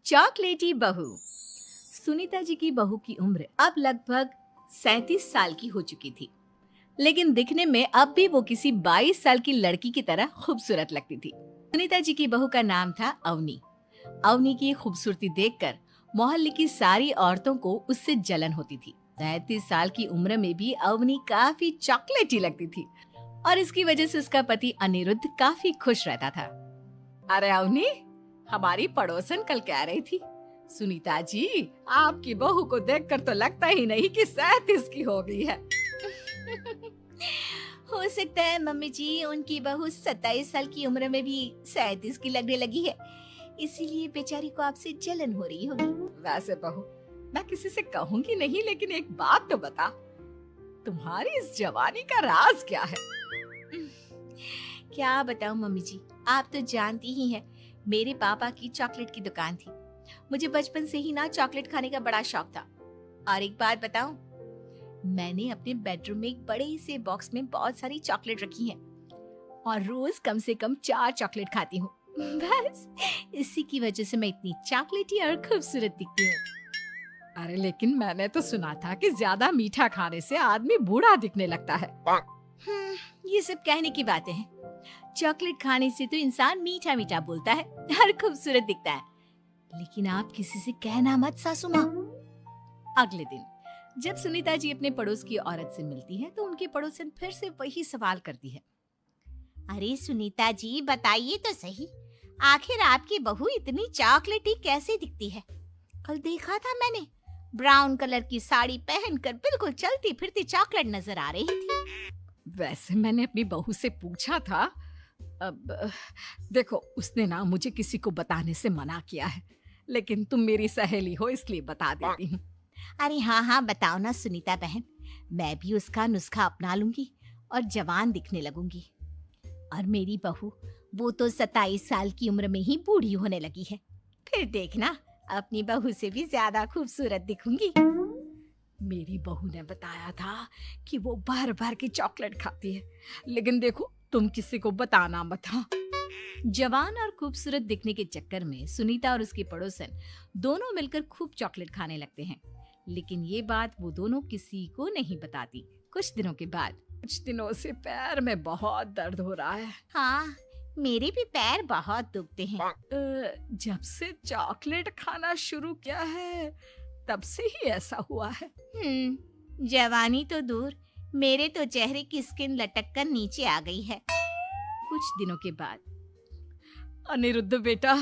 चॉकलेटी बहू। सुनीता जी की बहू की उम्र अब लगभग 37 साल की हो चुकी थी, लेकिन दिखने में अब भी वो किसी 22 साल की लड़की की तरह खूबसूरत लगती थी। सुनीता जी की बहू का नाम था अवनी। अवनी की खूबसूरती देखकर मोहल्ले की सारी औरतों को उससे जलन होती थी। 37 साल की उम्र में भी अवनी काफी चॉकलेटी लगती थी और इसकी वजह से उसका पति अनिरुद्ध काफी खुश रहता था। अरे अवनी, हमारी पड़ोसन कल कह रही थी, सुनीता जी आपकी बहू को देखकर तो लगता ही नहीं कि 37 की हो गई है। हो सकता है मम्मी जी उनकी बहू 27 साल की उम्र में भी 37 की लगने लगी है, इसीलिए बेचारी को आपसे जलन हो रही होगी। वैसे बहू, मैं किसी से कहूंगी नहीं, लेकिन एक बात तो बता, तुम्हारी इस जवानी का राज क्या है? क्या बताऊं मम्मी जी, आप तो जानती ही हैं, मेरे पापा की चॉकलेट की दुकान थी। मुझे बचपन से ही ना चॉकलेट खाने का बड़ा शौक था। और एक बात बताऊं, मैंने अपने बेडरूम में एक बड़े से बॉक्स में बहुत सारी चॉकलेट रखी हैं और रोज कम से कम 4 चॉकलेट खाती हूँ। बस इसी की वजह से मैं इतनी चॉकलेटी और खूबसूरत दिखती हूँ। अरे लेकिन मैंने तो सुना था कि ज्यादा मीठा खाने से आदमी बूढ़ा दिखने लगता है। ये सब कहने की बातें हैं। चॉकलेट खाने से तो इंसान मीठा मीठा बोलता है और खूबसूरत दिखता है। लेकिन आप किसी से कहना मत सासू माँ। अगले दिन जब सुनीता जी अपने पड़ोस की औरत से मिलती है तो उनकी पड़ोसन फिर से वही सवाल करती है। अरे सुनीता जी बताइए तो सही, आखिर आपकी बहू इतनी चॉकलेटी कैसे दिखती है? कल देखा था मैंने, ब्राउन कलर की साड़ी पहनकर बिल्कुल चलती फिरती चॉकलेट नजर आ रही थी। वैसे मैंने अपनी बहू से पूछा था। अब देखो, उसने ना मुझे किसी को बताने से मना किया है, लेकिन तुम मेरी सहेली हो इसलिए बता देती हूँ। अरे हाँ हाँ बताओ ना सुनीता बहन, मैं भी उसका नुस्खा अपना लूंगी और जवान दिखने लगूंगी। और मेरी बहू, वो तो 27 साल की उम्र में ही बूढ़ी होने लगी है, फिर देखना अपनी बहू से भी ज्यादा खूबसूरत दिखूंगी। मेरी बहू ने बताया था कि वो भर भर के चॉकलेट खाती है, लेकिन देखो तुम किसी को बताना मत। हाँ। जवान और खूबसूरत दिखने के चक्कर में सुनीता और उसकी पड़ोसन दोनों मिलकर खूब चॉकलेट खाने लगते हैं, लेकिन ये बात वो दोनों किसी को नहीं बताती। कुछ दिनों से पैर में बहुत दर्द हो रहा है। हाँ, मेरे भी पैर बहुत दुखते हैं। जब से चॉकलेट खाना शुरू किया है तब से ही ऐसा हुआ है। जवानी तो दूर, मेरे तो चेहरे की स्किन लटक कर नीचे आ गई है। कुछ दिनों के बाद, अनिरुद्ध बेटा,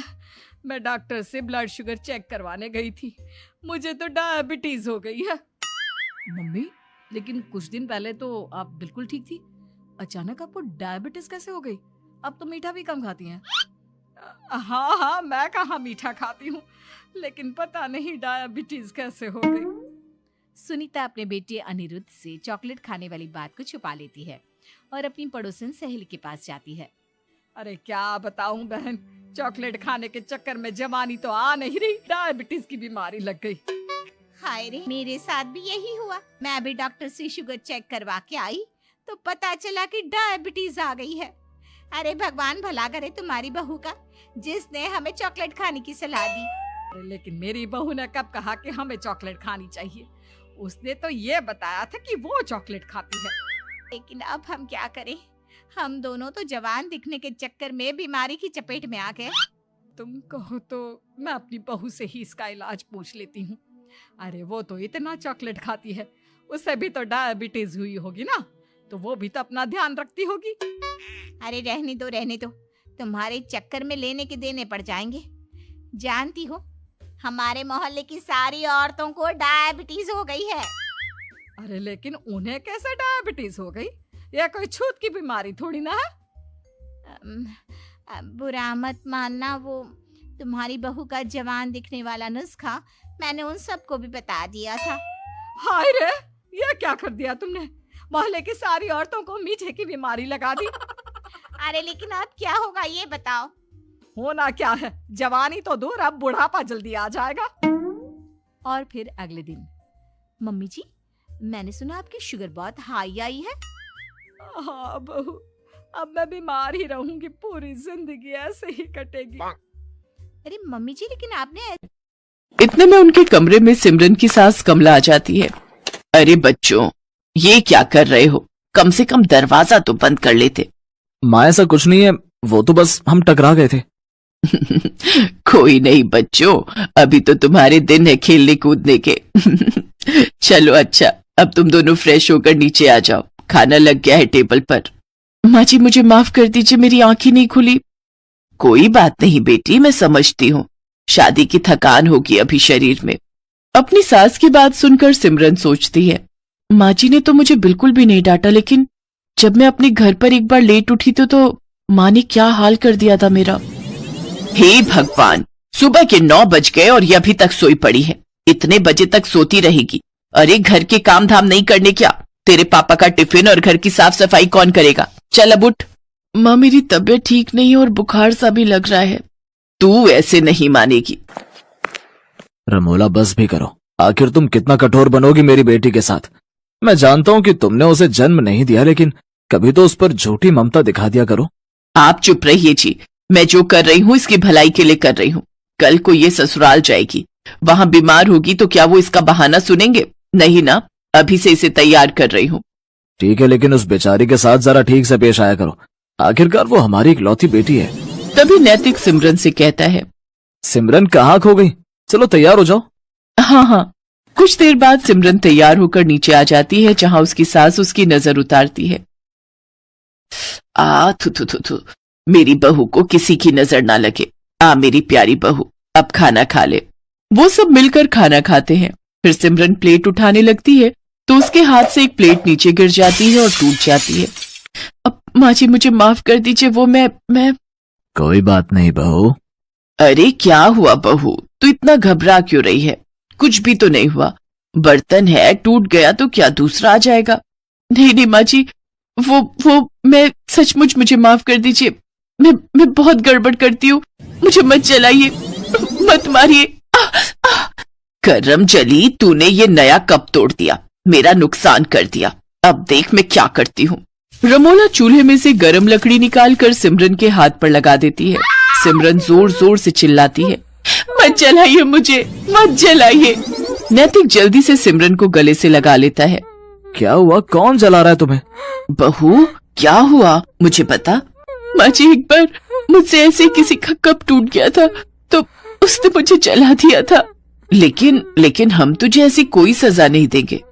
मैं डॉक्टर से ब्लड शुगर चेक करवाने गई थी, मुझे तो डायबिटीज हो गई है। मम्मी, लेकिन कुछ दिन पहले तो आप बिल्कुल ठीक थी, अचानक आपको डायबिटीज कैसे हो गई? अब तो मीठा भी कम खाती हैं। हाँ हाँ, मैं कहाँ मीठा खाती हूँ, लेकिन पता नहीं डायबिटीज कैसे हो गई। सुनीता अपने बेटे अनिरुद्ध से चॉकलेट खाने वाली बात को छुपा लेती है और अपनी पड़ोसन सहेली के पास जाती है। अरे क्या बताऊं बहन, चॉकलेट खाने के चक्कर में जवानी तो आ नहीं रही, डायबिटीज की बीमारी लग गई। हाय रे, मेरे साथ भी यही हुआ। मैं अभी डॉक्टर से शुगर चेक करवा के आई तो पता चला कि डायबिटीज आ गई है। अरे भगवान भला करे तुम्हारी बहू का, जिसने हमें चॉकलेट खाने की सलाह दी। अरे लेकिन मेरी बहू ने कब कहा कि हमें चॉकलेट खानी चाहिए? उसने तो ये बताया था कि वो चॉकलेट खाती है। लेकिन अब हम क्या करें, हम दोनों तो जवान दिखने के चक्कर में बीमारी की चपेट में आ गए। तुम कहो तो मैं अपनी बहू से ही इसका इलाज पूछ लेती हूँ। अरे वो तो इतना चॉकलेट खाती है, उसे भी तो डायबिटीज हुई होगी ना, तो वो भी तो अपना ध्यान रखती होगी। अरे रहने दो, तुम्हारे चक्कर में लेने के देने पड़ जाएंगे। जानती हो, हमारे मोहल्ले की सारी औरतों को डायबिटीज हो गई है। अरे लेकिन उन्हें कैसे डायबिटीज हो गई? यह कोई छूत की बीमारी थोड़ी ना है। बुरा मत मानना, वो तुम्हारी बहू का जवान दिखने वाला नुस्खा मैंने उन सबको भी बता दिया था। हाय रे, ये क्या कर दिया तुमने? मोहल्ले की सारी औरतों को मीठे की बीमारी लगा दी। अरे लेकिन अब क्या होगा ये बताओ। होना क्या है, जवानी तो दूर, अब बुढ़ापा जल्दी आ जाएगा। और फिर अगले दिन, मम्मी जी, मैंने सुना आपकी शुगर बहुत हाई आई है। हाँ बहू, अब मैं बीमार ही रहूंगी, पूरी जिंदगी ऐसे ही कटेगी। अरे मम्मी जी, लेकिन आपने इतने में उनके कमरे में सिमरन की सास कमला आ जाती है। अरे बच्चों, ये क्या कर रहे हो? कम से कम दरवाजा तो बंद कर लेते। माँ ऐसा कुछ नहीं है, वो तो बस हम टकरा गए थे। कोई नहीं बच्चों, अभी तो तुम्हारे दिन है खेलने कूदने के। चलो अच्छा, अब तुम दोनों फ्रेश होकर नीचे आ जाओ, खाना लग गया है टेबल पर। माँ जी मुझे माफ कर दीजिए, मेरी आंखें नहीं खुली। कोई बात नहीं बेटी, मैं समझती हूँ, शादी की थकान होगी अभी शरीर में। अपनी सास की बात सुनकर सिमरन सोचती है, माँ जी ने तो मुझे बिल्कुल भी नहीं डांटा, लेकिन जब मैं अपने घर पर एक बार लेट उठी तो माँ ने क्या हाल कर दिया था मेरा। हे भगवान, सुबह के 9 बज गए और ये अभी तक सोई पड़ी है। इतने बजे तक सोती रहेगी? अरे घर के काम धाम नहीं करने क्या? तेरे पापा का टिफिन और घर की साफ सफाई कौन करेगा? चल अब उठ। माँ मेरी तबीयत ठीक नहीं है और बुखार सा भी लग रहा है। तू ऐसे नहीं मानेगी। रमोला बस भी करो, आखिर तुम कितना कठोर बनोगी मेरी बेटी के साथ। मैं जानता हूँ कि तुमने उसे जन्म नहीं दिया, लेकिन कभी तो उस पर झूठी ममता दिखा दिया करो। आप चुप रहिए जी, मैं जो कर रही हूँ इसकी भलाई के लिए कर रही हूँ। कल को ये ससुराल जाएगी, वहां बीमार होगी तो क्या वो इसका बहाना सुनेंगे? नहीं ना, अभी से इसे तैयार कर रही हूँ। ठीक है, लेकिन उस बेचारी के साथ जरा ठीक से पेश आया करो, आखिरकार वो हमारी इकलौती बेटी है। तभी नैतिक सिमरन से कहता है, सिमरन कहाँ खो गई? चलो तैयार हो जाओ। हाँ हाँ। कुछ देर बाद सिमरन तैयार होकर नीचे आ जाती है, जहां उसकी सास उसकी नजर उतारती है। थु थु थु थु, मेरी बहू को किसी की नजर ना लगे। मेरी प्यारी बहू, अब खाना खा ले। वो सब मिलकर खाना खाते हैं। फिर सिमरन प्लेट उठाने लगती है तो उसके हाथ से एक प्लेट नीचे गिर जाती है और टूट जाती है। अब माँ जी मुझे माफ कर दीजिए, वो मैं कोई बात नहीं बहू। अरे क्या हुआ बहू, तू इतना घबरा क्यों रही है? कुछ भी तो नहीं हुआ। बर्तन है, टूट गया तो क्या दूसरा आ जाएगा? नहीं नहीं माँ जी, वो मैं सचमुच, मुझे माफ कर दीजिए। मैं बहुत गड़बड़ करती हूँ, मुझे मत जलाइए, मत मारिए। करम जली, तूने ये नया कप तोड़ दिया, मेरा नुकसान कर दिया। अब देख मैं क्या करती हूँ। रमोला चूल्हे में से गरम लकड़ी निकालकर सिमरन के हाथ पर लगा देती है। सिमरन जोर जोर से चिल्लाती है, मत जलाइए मुझे, मत जलाइए। नैतिक जल्दी से सिमरन को गले से लगा लेता है। क्या हुआ? कौन जला रहा है तुम्हें? बहू क्या हुआ मुझे बता। माँ जी एक बार मुझसे ऐसे किसी का कप टूट गया था तो उसने मुझे जला दिया था। लेकिन हम तुझे ऐसी कोई सजा नहीं देंगे।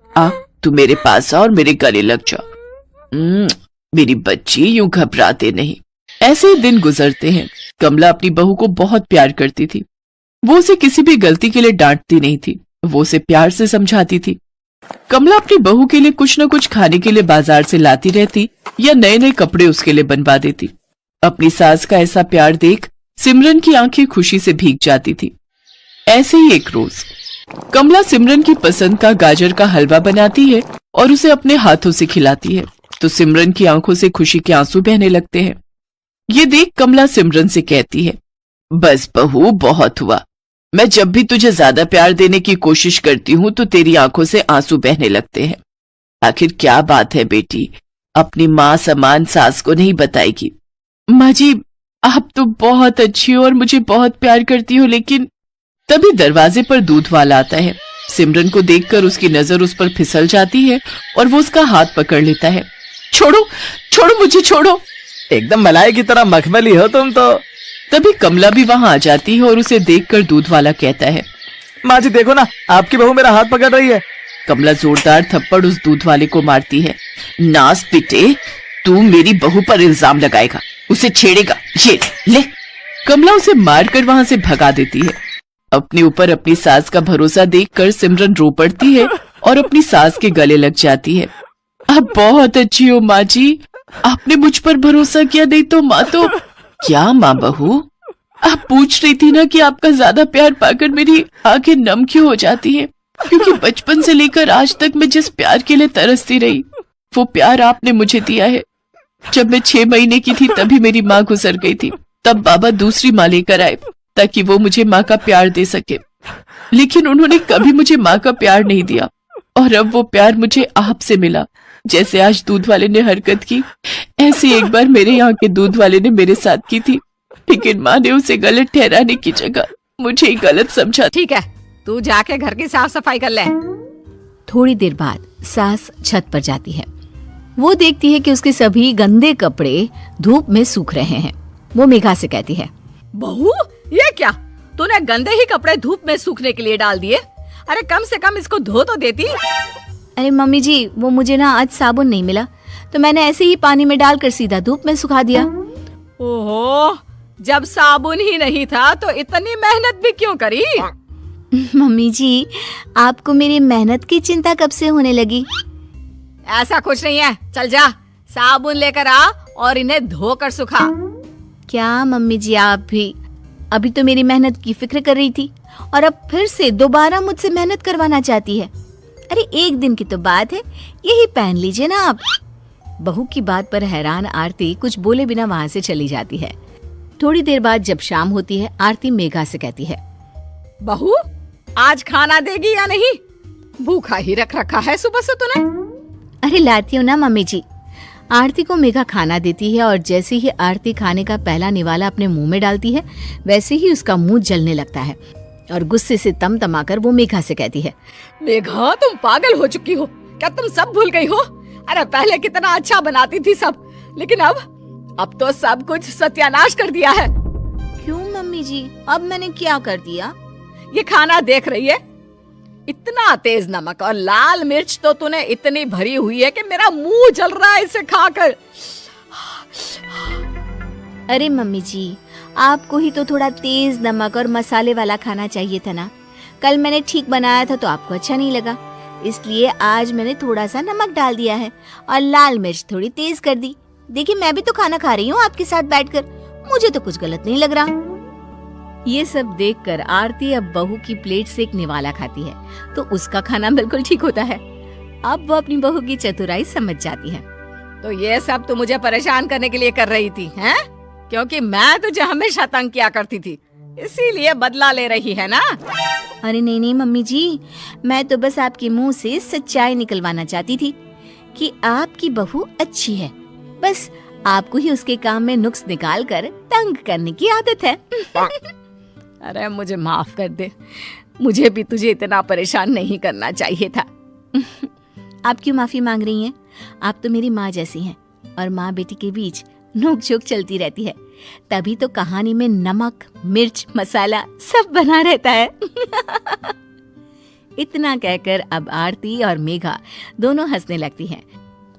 तू मेरे पास आ और मेरे गले लग जा। मेरी बच्ची, यूं घबराते नहीं। ऐसे ही दिन गुजरते हैं। कमला अपनी बहू को बहुत प्यार करती थी। वो उसे किसी भी गलती के लिए डांटती नहीं थी, वो उसे प्यार से समझाती थी। कमला अपनी बहू के लिए कुछ न कुछ खाने के लिए बाजार से लाती रहती या नए नए कपड़े उसके लिए बनवा देती। अपनी सास का ऐसा प्यार देख सिमरन की आंखें खुशी से भीग जाती थी। ऐसे ही एक रोज कमला सिमरन की पसंद का गाजर का हलवा बनाती है और उसे अपने हाथों से खिलाती है तो सिमरन की आंखों से खुशी के आंसू बहने लगते हैं। ये देख कमला सिमरन से कहती है, बस बहू बहुत हुआ। मैं जब भी तुझे ज्यादा प्यार देने की कोशिश करती हूँ तो तेरी आंखों से आंसू बहने लगते हैं। आखिर क्या बात है बेटी, अपनी माँ समान सास को नहीं बताएगी? माँ जी आप तो बहुत अच्छी हो और मुझे बहुत प्यार करती हो, लेकिन तभी दरवाजे पर दूध वाला आता है। सिमरन को देखकर उसकी नजर उस पर फिसल जाती है और वो उसका हाथ पकड़ लेता है। छोड़ो छोड़ो मुझे, छोड़ो। एकदम मलाई की तरह मखमली हो तुम तो। तभी कमला भी वहां आ जाती है और उसे देखकर दूध वाला कहता है, माँ जी देखो ना, आपकी बहू मेरा हाथ पकड़ रही है। कमला जोरदार थप्पड़ उस दूध वाले को मारती है। नास पिटे, तू मेरी बहू पर इल्जाम लगाएगा, उसे छेड़ेगा, ये ले। कमला उसे मारकर वहां से भगा देती है। अपने ऊपर अपनी सास का भरोसा देखकर सिमरन रो पड़ती है और अपनी सास के गले लग जाती है। आप बहुत अच्छी हो माँ जी, आपने मुझ पर भरोसा किया, नहीं तो माँ तो। क्या माँ बहू, आप पूछ रही थी ना कि आपका ज्यादा प्यार पाकर मेरी आंखें नम क्यों हो जाती हैं? क्योंकि बचपन से लेकर आज तक मैं जिस प्यार के लिए तरसती रही, वो प्यार आपने मुझे दिया है। जब मैं 6 महीने की थी तभी मेरी माँ गुजर गई थी, तब बाबा दूसरी माँ लेकर आए ताकि वो मुझे माँ का प्यार दे सके, लेकिन उन्होंने कभी मुझे माँ का प्यार नहीं दिया और अब वो प्यार मुझे आपसे मिला। जैसे आज दूध वाले ने हरकत की, ऐसे एक बार मेरे यहाँ के दूध वाले ने मेरे साथ की थी। लेकिन माँ ने उसे गलत ठहराने की जगह मुझे ही गलत समझा। ठीक है, तू जाके घर की साफ सफाई कर ले। थोड़ी देर बाद सास छत पर जाती है। वो देखती है कि उसके सभी गंदे कपड़े धूप में सूख रहे हैं। वो मेघा से कहती है, बहू, ये क्या, तूने गंदे ही कपड़े धूप में सूखने के लिए डाल दिए? अरे कम से कम इसको धो तो देती। अरे मम्मी जी, वो मुझे ना आज साबुन नहीं मिला, तो मैंने ऐसे ही पानी में डालकर सीधा धूप में सुखा दिया। ओहो, जब साबुन ही नहीं था तो इतनी मेहनत भी क्यों करी? मम्मी जी, आपको मेरी मेहनत की चिंता कब से होने लगी? ऐसा कुछ नहीं है, चल जा साबुन लेकर आ और इन्हें धोकर सुखा। क्या मम्मी जी, आप भी अभी तो मेरी मेहनत की फिक्र कर रही थी और अब फिर से दोबारा मुझसे मेहनत करवाना चाहती है। अरे एक दिन की तो बात है, यही पहन लीजिए ना आप। बहू की बात पर हैरान आरती कुछ बोले बिना वहां से चली जाती है। थोड़ी देर बाद जब शाम होती है, आरती मेघा से कहती है, बहू, आज खाना देगी या नहीं? भूखा ही रख रखा है सुबह से तूने। अरे लाती हूँ ना मम्मी जी। आरती को मेघा खाना देती है और जैसे ही आरती खाने का पहला निवाला अपने मुंह में डालती है, वैसे ही उसका मुंह जलने लगता है और गुस्से से तमतमाकर वो मेघा से कहती है, मेघा, तुम पागल हो चुकी हो क्या? तुम सब भूल गई हो? अरे पहले कितना अच्छा बनाती थी सब, लेकिन अब तो सब कुछ सत्यानाश कर दिया है। क्यों मम्मी जी, अब मैंने क्या कर दिया? ये खाना देख रही है, इतना तेज नमक और लाल मिर्च तो तूने इतनी भरी हुई है कि मेरा मुंह जल रहा है इसे खाकर। अरे मम्मी जी, आपको ही तो थोड़ा तेज नमक और मसाले वाला खाना चाहिए था ना। कल मैंने ठीक बनाया था तो आपको अच्छा नहीं लगा, इसलिए आज मैंने थोड़ा सा नमक डाल दिया है और लाल मिर्च थोड़ी तेज कर दी। देखिए, मैं भी तो खाना खा रही हूँ आपके साथ बैठकर, मुझे तो कुछ गलत नहीं लग रहा। ये सब देखकर आरती अब बहू की प्लेट से एक निवाला खाती है तो उसका खाना बिल्कुल ठीक होता है। अब वो अपनी बहू की चतुराई समझ जाती है। तो ये सब तू मुझे परेशान करने के लिए कर रही थी, हैं? क्योंकि मैं तुझे हमेशा तंग किया करती थी, इसीलिए बदला ले रही है ना? अरे नहीं नहीं मम्मी जी, मैं तो बस आपके मुंह से सच्चाई निकलवाना चाहती थी कि आपकी बहू अच्छी है। बस आपको ही उसके काम में नुक्स निकाल कर तंग करने की आदत है। अरे मुझे माफ कर दे, मुझे भी तुझे इतना परेशान नहीं करना चाहिए था। आप क्यों माफी मांग रही हैं? आप तो मेरी माँ जैसी हैं और माँ बेटी के बीच नोक-झोंक चलती रहती है, तभी तो कहानी में नमक, मिर्च, मसाला सब बना रहता है। इतना कहकर अब आरती और मेघा दोनों हंसने लगती हैं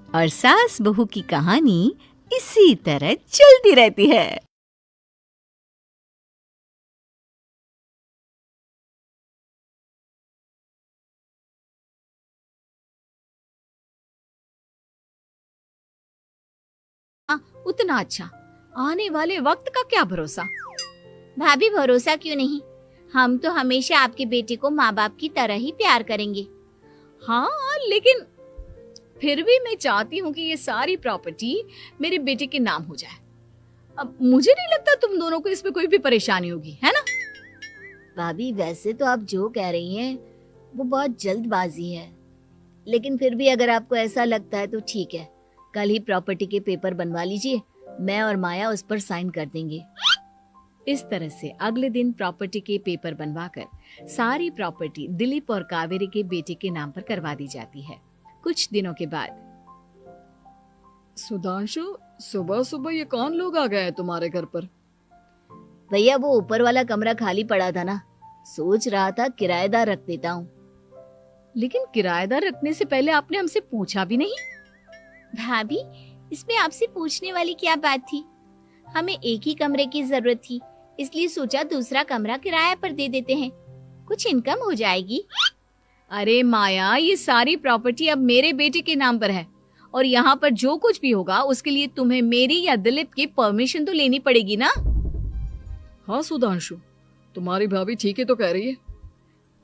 और सास बहू की कहानी इसी तरह चलती रहती है। उतना अच्छा, आने वाले वक्त का क्या भरोसा? भाभी, भरोसा क्यों नहीं, हम तो हमेशा आपके बेटे को माँ बाप की तरह ही प्यार करेंगे। हाँ, लेकिन फिर भी मैं चाहती हूँ कि ये सारी प्रॉपर्टी मेरे बेटे के नाम हो जाए। अब मुझे नहीं लगता तुम दोनों को इसमें कोई भी परेशानी होगी, है ना? भाभी, वैसे तो आप जो कह रही हैं वो बहुत जल्दबाजी है, लेकिन फिर भी अगर आपको ऐसा लगता है तो ठीक है, कल ही प्रॉपर्टी के पेपर बनवा लीजिए, मैं और माया उस पर साइन कर देंगे। इस तरह से अगले दिन प्रॉपर्टी के पेपर बनवाकर सारी प्रॉपर्टी दिलीप और कावेरी के बेटे के नाम पर करवा दी जाती है। कुछ दिनों के बाद, सुधांशु, सुबह सुबह ये कौन लोग आ गए हैं तुम्हारे घर पर? भैया, वो ऊपर वाला कमरा खाली पड़ा था ना, सोच रहा था किराएदार रख देता हूँ। लेकिन किराएदार रखने से पहले आपने हमसे पूछा भी नहीं। भाभी, इसमें आपसे पूछने वाली क्या बात थी? हमें एक ही कमरे की जरूरत थी, इसलिए सोचा दूसरा कमरा किराए पर दे देते हैं, कुछ इनकम हो जाएगी। अरे माया, ये सारी प्रॉपर्टी अब मेरे बेटे के नाम पर है और यहाँ पर जो कुछ भी होगा उसके लिए तुम्हें मेरी या दिलीप की परमिशन तो लेनी पड़ेगी ना? हाँ सुधांशु, तुम्हारी भाभी ठीक ही तो कह रही है।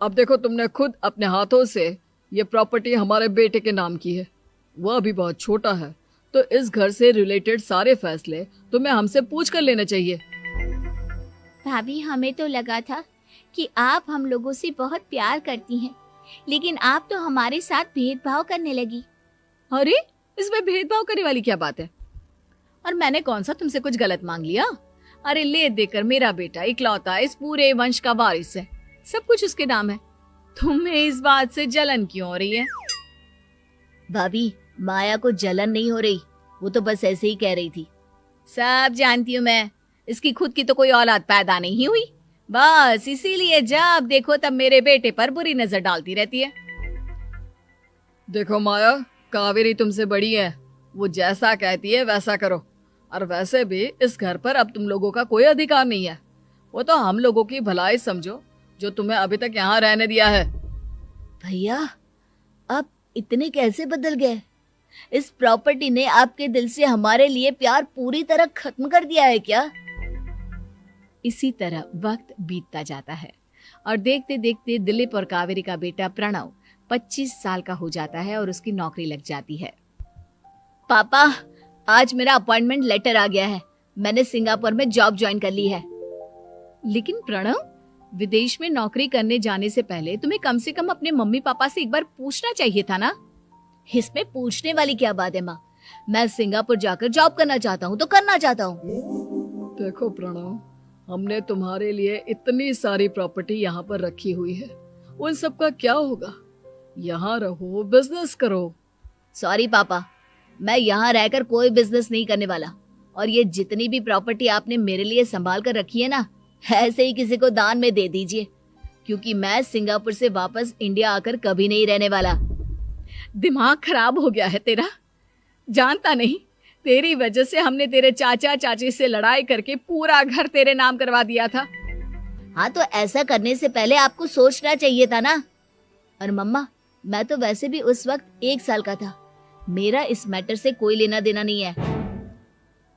अब देखो, तुमने खुद अपने हाथों से ये प्रॉपर्टी हमारे बेटे के नाम की है, वह अभी बहुत छोटा है, तो इस घर से रिलेटेड सारे फैसले तुम्हें हमसे पूछ कर लेने चाहिए। भाभी, हमें तो लगा था कि आप हम लोगों से बहुत प्यार करती हैं, लेकिन आप तो हमारे साथ भेदभाव करने लगी। अरे, इसमें भेदभाव करने वाली क्या बात है? और मैंने कौन सा तुमसे कुछ गलत मांग लिया? अरे ले देकर मेरा बेटा इकलौता इस पूरे वंश का वारिस है, सब कुछ उसके नाम है। तुम्हें इस बात से जलन क्यों हो रही है? भाभी, माया को जलन नहीं हो रही, वो तो बस ऐसे ही कह रही थी। सब जानती हूँ मैं, इसकी खुद की तो कोई औलाद पैदा नहीं हुई, बस इसीलिए जब देखो तब मेरे बेटे पर बुरी नजर डालती रहती है। देखो माया, कावेरी तुमसे बड़ी है, वो जैसा कहती है वैसा करो। और वैसे भी इस घर पर अब तुम लोगों का कोई अधिकार नहीं है, वो तो हम लोगों की भलाई समझो जो तुम्हें अभी तक यहाँ रहने दिया है। भैया, आप इतने कैसे बदल गए? इस प्रॉपर्टी ने आपके दिल से हमारे लिए प्यार पूरी तरह खत्म कर दिया है क्या? इसी तरह वक्त बीतता जाता है और देखते देखते दिलीप और कावेरी का बेटा प्रणव 25 साल का हो जाता है और उसकी नौकरी लग जाती है। पापा, आज मेरा अपॉइंटमेंट लेटर आ गया है, मैंने सिंगापुर में जॉब ज्वाइन कर ली है। लेकिन प्रणव, विदेश में नौकरी करने जाने से पहले तुम्हें कम से कम अपने मम्मी पापा से एक बार पूछना चाहिए था ना। इसमें पूछने वाली क्या बात है माँ? मैं सिंगापुर जाकर जॉब करना चाहता हूँ तो करना चाहता हूँ। देखो प्रणव, हमने तुम्हारे लिए इतनी सारी प्रॉपर्टी यहाँ पर रखी हुई है, उन सब का क्या होगा? यहाँ रहो, बिजनेस करो। सॉरी पापा, मैं यहाँ रहकर कोई बिजनेस नहीं करने वाला, और ये जितनी भी प्रॉपर्टी आपने मेरे लिए संभाल कर रखी है ना, ऐसे ही किसी को दान में दे दीजिए, क्योंकि मैं सिंगापुर से वापस इंडिया आकर कभी नहीं रहने वाला। दिमाग खराब हो गया है तेरा? जानता नहीं, तेरी वजह से हमने तेरे चाचा चाची से लड़ाई करके पूरा घर तेरे नाम करवा दिया था। हाँ, तो ऐसा करने से पहले आपको सोचना चाहिए था ना। और मम्मा, मैं तो वैसे भी उस वक्त 1 साल का था, मेरा इस मैटर से कोई लेना देना नहीं है।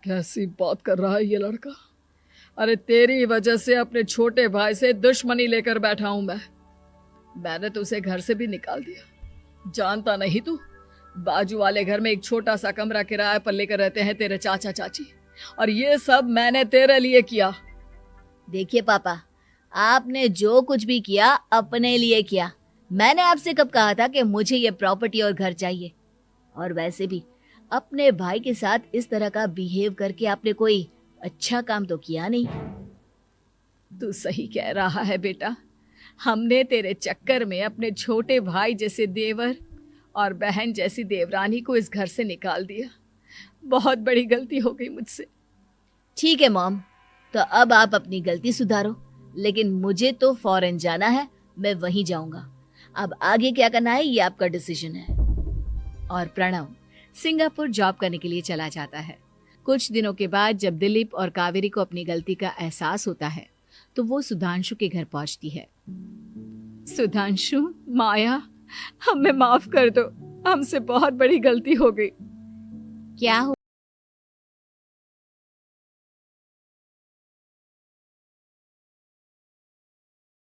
कैसी बात कर रहा है ये लड़का? अरे तेरी वजह से अपने छोटे भाई से दुश्मनी लेकर बैठा हूं मैंने तो उसे घर से भी निकाल दिया। जानता नहीं तू, बाजू वाले घर में एक छोटा सा कमरा किराए पर लेकर रहते हैं तेरे चाचा चाची, और ये सब मैंने तेरे लिए किया। देखिए पापा, आपने जो कुछ भी किया अपने लिए किया। मैंने आपसे कब कहा था कि मुझे ये प्रॉपर्टी और घर चाहिए? और वैसे भी अपने भाई के साथ इस तरह का बिहेव करके आपने कोई अच्छा काम तो किया नहीं। तू सही कह रहा है बेटा, हमने तेरे चक्कर में अपने छोटे भाई जैसे देवर और बहन जैसी देवरानी को इस घर से निकाल दिया। बहुत बड़ी गलती हो गई मुझसे। ठीक है मॉम, तो अब आप अपनी गलती सुधारो, लेकिन मुझे तो फौरन जाना है, मैं वहीं जाऊंगा। अब आगे क्या करना है ये आपका डिसीजन है। और प्रणव सिंगापुर जॉब करने के लिए चला जाता है। कुछ दिनों के बाद जब दिलीप और कावेरी को अपनी गलती का एहसास होता है तो वो सुधांशु के घर पहुंचती है। सुधांशु, माया, हमें माफ कर दो, हमसे बहुत बड़ी गलती हो गई। क्या